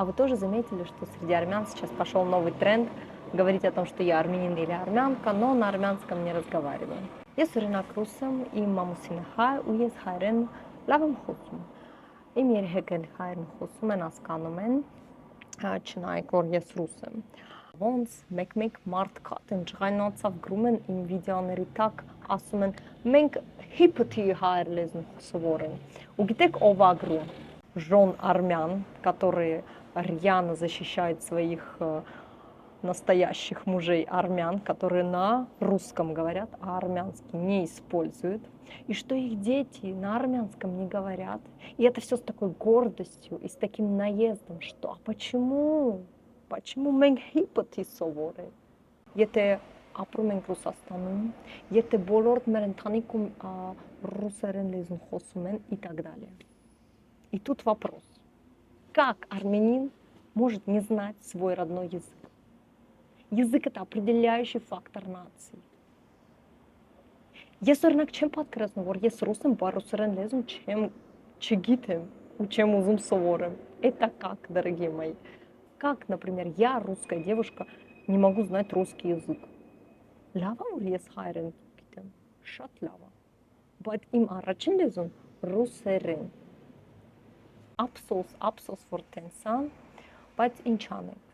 А вы тоже заметили, что среди армян сейчас пошел новый тренд говорить о том, что я армянин или армянка, но на армянском не разговариваю. Ես օրինակ ռուս եմ, իմ մամուսին հայ ու ես հայերեն լավ եմ խոսում։ Իմ երեխեքն հայերեն խոսում են, հասկանում են, չնայած որ ես ռուս եմ։ Ոնց մեկ-մեկ մարդ կատ են ջղայնացավ գրում են իմ վիդեոների տակ, ասում են մենք հիփթի հայեր լեզուն սովորեն։ Ու գիտեք ով ա գրում։ Жен армян, которые рьяно защищают своих настоящих мужей армян, которые на русском говорят, а армянский не используют, и что их дети на армянском не говорят. И это все с такой гордостью и с таким наездом, что а почему? Почему մենք հիպթի սովորել։ Եթե ապրում ենք Ռուսաստանում, եթե բոլոր մեր ընտանիքում ռուսերեն լեզուն խոսում են и так далее. И тут вопрос. Как армянин может не знать свой родной язык? Язык – это определяющий фактор нации. Ես օրինակ չեմ պատկերացնում, որ ես ռուս եմ, բայց ռուսերեն լեզուն չգիտեմ ու չեմ ուզում սովորեմ. Это как, дорогие мои? Как, например, я, русская девушка, не могу знать русский язык? Լավ է, որ ես հայերեն գիտեմ, շատ լավ է, բայց իմ առաջին լեզուն ռուսերեն։ Ափսոս, որ տենսան, բայց ինչ անենք։